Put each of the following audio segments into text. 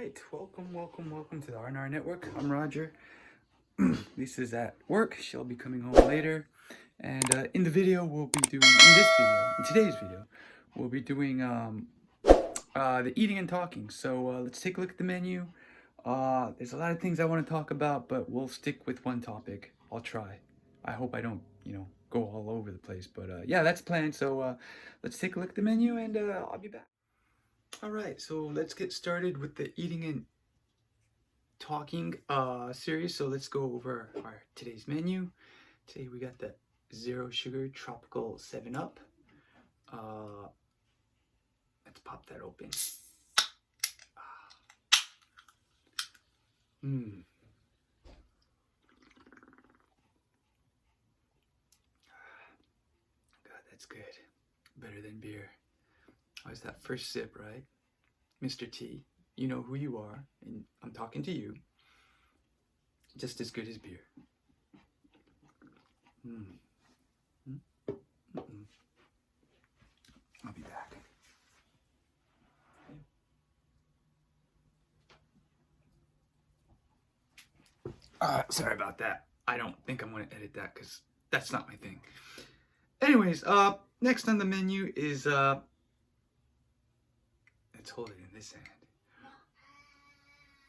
right, welcome to the R&R Network. I'm Roger. Lisa's at work. She'll be coming home later. And in today's video, we'll be doing the eating and talking. So let's take a look at the menu. There's a lot of things I want to talk about, but we'll stick with one topic. I'll try. I hope I don't, go all over the place. But yeah, that's planned. So let's take a look at the menu, and I'll be back. All right, so let's get started with the eating and talking series. So let's go over our today's menu. Today we got the zero sugar tropical 7-Up. Let's pop that open. God, that's good. Better than beer. Always that first sip, right? Mr. T, you know who you are, and I'm talking to you. Just as good as beer. I'll be back. Sorry about that. I don't think I'm going to edit that because that's not my thing. Anyways, next on the menu is, let's hold it in this hand.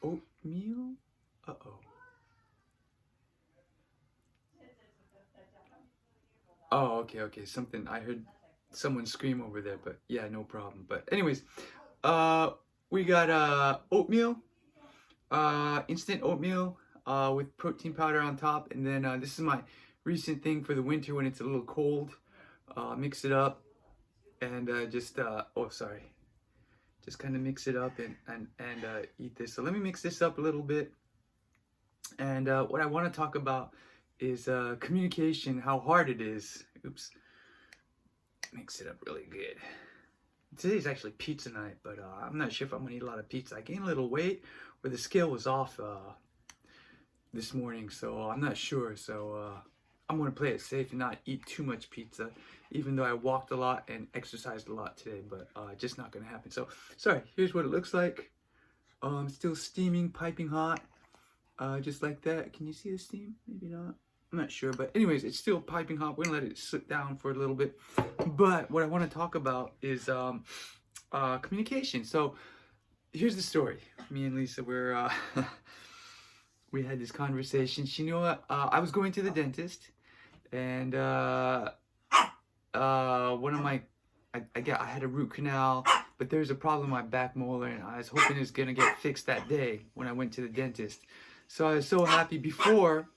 Oatmeal? Uh-oh. Oh, okay. Something, I heard someone scream over there, but yeah, no problem. But anyways, we got oatmeal, instant oatmeal with protein powder on top. And then this is my recent thing for the winter when it's a little cold. Mix it up and just kind of mix it up and eat this. So let me mix this up a little bit. And what I want to talk about is communication, how hard it is. Oops. Mix it up really good. Today's actually pizza night, but I'm not sure if I'm going to eat a lot of pizza. I gained a little weight, or the scale was off this morning, so I'm not sure. So I'm going to play it safe and not eat too much pizza, even though I walked a lot and exercised a lot today, but just not going to happen. So, sorry, here's what it looks like. Still steaming, piping hot, just like that. Can you see the steam? Maybe not. I'm not sure, but anyways, it's still piping hot. We're going to let it sit down for a little bit. But what I want to talk about is communication. So, here's the story. Me and Lisa, we had this conversation. She knew I was going to the dentist, and one of my, I had a root canal, but there's a problem with my back molar, and I was hoping it was gonna get fixed that day when I went to the dentist. So I was so happy. Before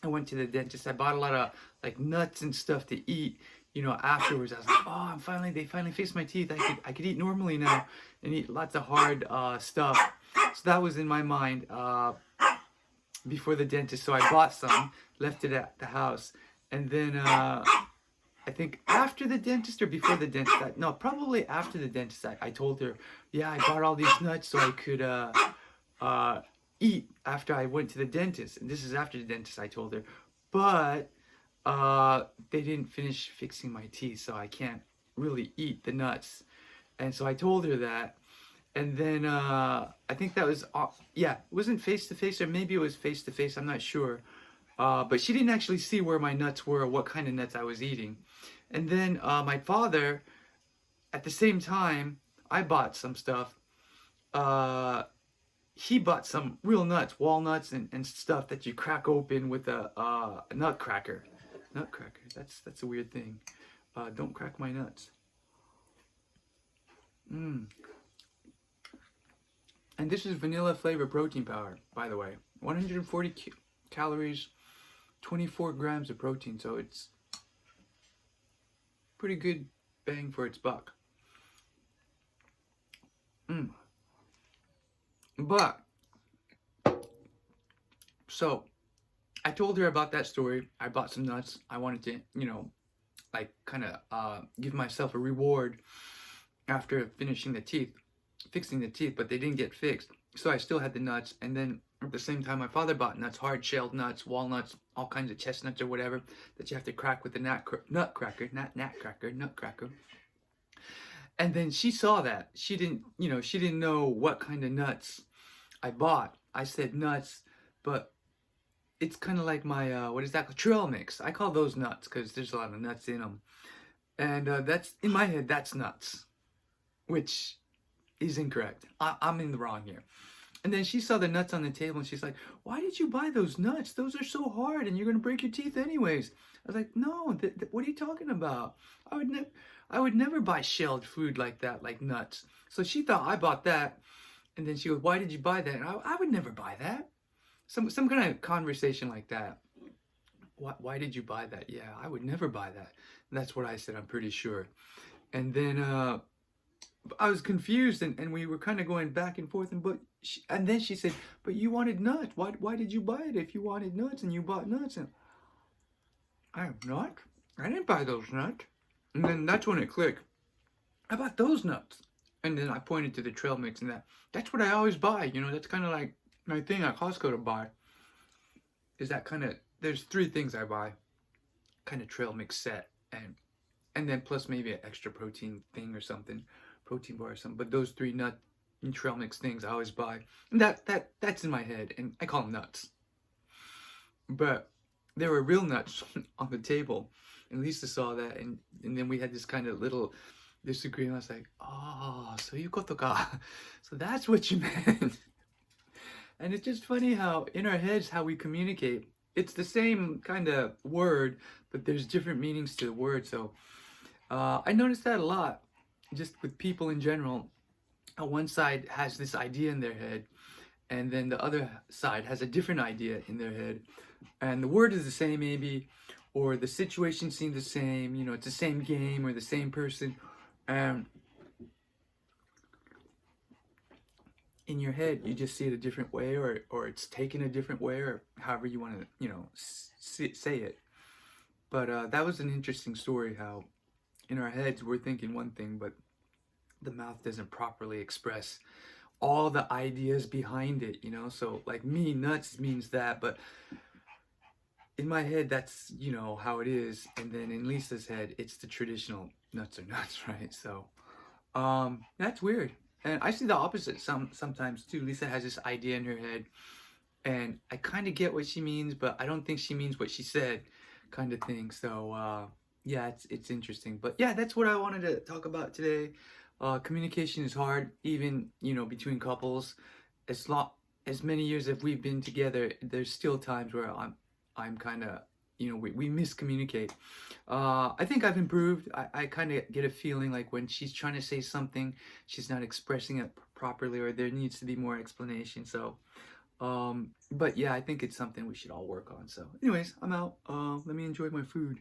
I went to the dentist, I bought a lot of like nuts and stuff to eat. Afterwards, I was like, oh, they finally fixed my teeth. I could eat normally now and eat lots of hard stuff. So that was in my mind before the dentist. So I bought some, left it at the house, and then I think after the dentist or before the dentist, probably after the dentist, I told her, yeah, I bought all these nuts so I could eat after I went to the dentist. And this is after the dentist, I told her. But they didn't finish fixing my teeth, so I can't really eat the nuts. And so I told her that. And then I think that was, it wasn't face-to-face, or maybe it was face-to-face, I'm not sure. But she didn't actually see where my nuts were or what kind of nuts I was eating. And then my father, at the same time, I bought some stuff. He bought some real nuts, walnuts and stuff that you crack open with a nutcracker. Nutcracker, that's a weird thing. Don't crack my nuts. And this is vanilla flavor protein powder, by the way. 140 calories, 24 grams of protein, so it's pretty good bang for its buck. But, so, I told her about that story. I bought some nuts. I wanted to, give myself a reward after fixing the teeth, but they didn't get fixed. So I still had the nuts, and then at the same time, my father bought nuts, hard-shelled nuts, walnuts, all kinds of chestnuts or whatever that you have to crack with the nutcracker. And then she saw that. She didn't know what kind of nuts I bought. I said nuts, but it's kind of like my, what is that? Trail mix. I call those nuts because there's a lot of nuts in them. And that's, in my head, that's nuts, which is incorrect. I'm in the wrong here. And then she saw the nuts on the table and she's like, "Why did you buy those nuts? Those are so hard and you're going to break your teeth anyways." I was like, "No, what are you talking about? I would never buy shelled food like that, like nuts." So she thought I bought that. And then she goes, "Why did you buy that?" And I would never buy that. Some kind of conversation like that. Why did you buy that? Yeah, I would never buy that. And that's what I said, I'm pretty sure. And then I was confused, and we were kind of going back and forth. And then she said, "But you wanted nuts. Why did you buy it if you wanted nuts and you bought nuts?" And I am not. I didn't buy those nuts. And then that's when it clicked. I bought those nuts. And then I pointed to the trail mix, and that's what I always buy. That's kind of like my thing at Costco to buy. Is that kind of, there's three things I buy, kind of trail mix set, and then plus maybe an extra protein thing or something, protein bar or something. But those three nut and trail mix things I always buy. And that's in my head, and I call them nuts. But there were real nuts on the table, and Lisa saw that, and then we had this kind of little disagreement. I was like, "Oh, so you koto ka." So that's what you meant. And it's just funny how in our heads how we communicate. It's the same kind of word, but there's different meanings to the word. So I noticed that a lot, just with people in general. How one side has this idea in their head, and then the other side has a different idea in their head, and the word is the same maybe, or the situation seems the same. It's the same game or the same person, and in your head you just see it a different way, or it's taken a different way, or however you want to say it. But that was an interesting story, how in our heads we're thinking one thing, but the mouth doesn't properly express all the ideas behind it. So like me, nuts means that, but in my head that's how it is, and then in Lisa's head it's the traditional nuts are nuts, right? So that's weird. And I see the opposite sometimes too. Lisa has this idea in her head, and I kind of get what she means, but I don't think she means what she said, kind of thing. So yeah, it's interesting. But yeah, that's what I wanted to talk about today. Communication is hard, even between couples. As many years as we've been together, there's still times where I'm kind of, we miscommunicate. I think I've improved. I kind of get a feeling like when she's trying to say something, she's not expressing it properly, or there needs to be more explanation. So, but yeah, I think it's something we should all work on. So anyways, I'm out. Let me enjoy my food.